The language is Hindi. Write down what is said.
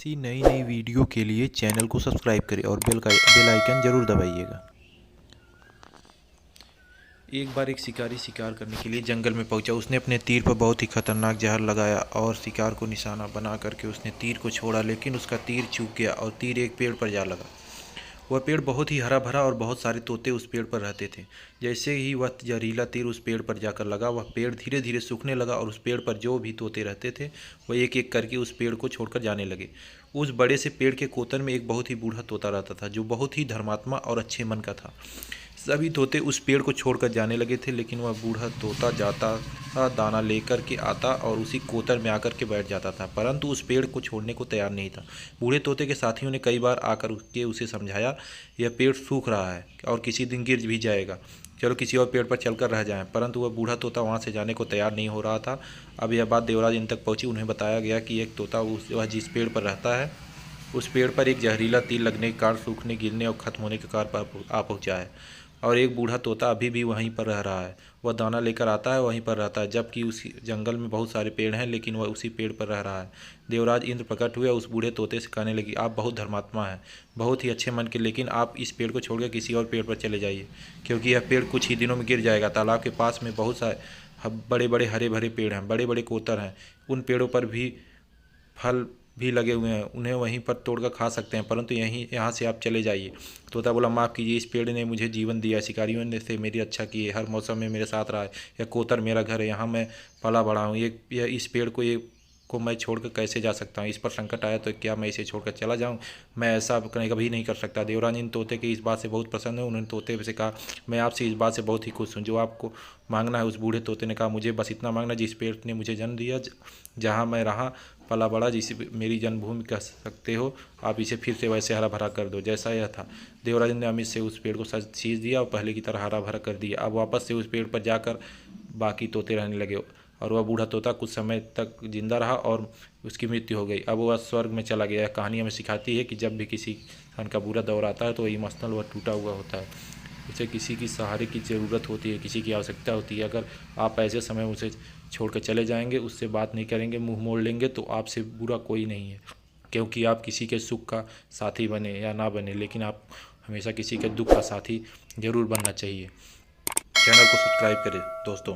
ऐसी नई नई वीडियो के लिए चैनल को सब्सक्राइब करें और बेल आइकन ज़रूर दबाइएगा। एक बार एक शिकारी शिकार करने के लिए जंगल में पहुंचा। उसने अपने तीर पर बहुत ही खतरनाक जहर लगाया और शिकार को निशाना बना करके उसने तीर को छोड़ा, लेकिन उसका तीर चूक गया और तीर एक पेड़ पर जा लगा। वह पेड़ बहुत ही हरा भरा और बहुत सारे तोते उस पेड़ पर रहते थे। जैसे ही वह जहरीला तीर उस पेड़ पर जाकर लगा, वह पेड़ धीरे धीरे सूखने लगा और उस पेड़ पर जो भी तोते रहते थे वह एक एक करके उस पेड़ को छोड़कर जाने लगे। उस बड़े से पेड़ के कोतन में एक बहुत ही बूढ़ा तोता रहता था, जो बहुत ही धर्मात्मा और अच्छे मन का था। सभी तोते उस पेड़ को छोड़कर जाने लगे थे, लेकिन वह बूढ़ा तोता जाता था, दाना लेकर के आता और उसी कोतर में आकर के बैठ जाता था, परंतु उस पेड़ को छोड़ने को तैयार नहीं था। बूढ़े तोते के साथियों ने कई बार आकर के उसे समझाया, यह पेड़ सूख रहा है और किसी दिन गिर भी जाएगा, चलो किसी और पेड़ पर चलकर रह जाएं, परंतु वह बूढ़ा तोता वहाँ से जाने को तैयार नहीं हो रहा था। अब यह बात देवराज इन तक पहुँची। उन्हें बताया गया कि एक तोता वह जिस पेड़ पर रहता है उस पेड़ पर एक जहरीला तीर लगने के कारण सूखने, गिरने और खत्म होने के कारण पर आ पहुँचा है, और एक बूढ़ा तोता अभी भी वहीं पर रह रहा है। वह दाना लेकर आता है, वहीं पर रहता है, जबकि उसी जंगल में बहुत सारे पेड़ हैं, लेकिन वह उसी पेड़ पर रह रहा है। देवराज इंद्र प्रकट हुए, उस बूढ़े तोते से कहने लगी, आप बहुत धर्मात्मा हैं, बहुत ही अच्छे मन के, लेकिन आप इस पेड़ को छोड़कर किसी और पेड़ पर चले जाइए, क्योंकि यह पेड़ कुछ ही दिनों में गिर जाएगा। तालाब के पास में बहुत सारे बड़े बड़े हरे भरे पेड़ हैं, बड़े बड़े कोतर हैं, उन पेड़ों पर भी फल भी लगे हुए हैं, उन्हें वहीं पर तोड़कर खा सकते हैं, परंतु यहाँ से आप चले जाइए। तोता बोला, माफ़ कीजिए, इस पेड़ ने मुझे जीवन दिया, शिकारियों ने से मेरी अच्छा की है, हर मौसम में मेरे साथ रहा है, यह कोतर मेरा घर है, यहाँ मैं पला बड़ा हूँ, इस पेड़ को मैं छोड़कर कैसे जा सकता हूँ? इस पर संकट आया तो क्या मैं इसे छोड़कर चला जाऊँ? मैं ऐसा कभी नहीं कर सकता। देवराज इन तोते के इस बात से बहुत प्रसन्न है। उन्होंने तोते से कहा, मैं आपसे इस बात से बहुत ही खुश हूँ, जो आपको मांगना है। उस बूढ़े तोते ने कहा, मुझे बस इतना मांगना, जिस पेड़ ने मुझे जन्म दिया, जहाँ मैं रहा पला बड़ा, जिसे मेरी जन्मभूमि कह सकते हो, आप इसे फिर से वैसे हरा भरा कर दो जैसा यह था। देवराज ने अमित से उस पेड़ को शीश दिया और पहले की तरह हरा भरा कर दिया। अब वापस से उस पेड़ पर जाकर बाकी तोते रहने लगे, और वह बूढ़ा तोता कुछ समय तक जिंदा रहा और उसकी मृत्यु हो गई। अब वह स्वर्ग में चला गया। कहानी हमें सिखाती है कि जब भी किसी इंसान का बुरा दौर आता है तो इमोशनल वह टूटा हुआ होता है, उसे किसी की सहारे की ज़रूरत होती है, किसी की आवश्यकता होती है। अगर आप ऐसे समय उसे छोड़कर चले जाएंगे, उससे बात नहीं करेंगे, मुंह मोड़ लेंगे, तो आपसे बुरा कोई नहीं है, क्योंकि आप किसी के सुख का साथी बने या ना बने, लेकिन आप हमेशा किसी के दुख का साथी जरूर बनना चाहिए। चैनल को सब्सक्राइब करें दोस्तों।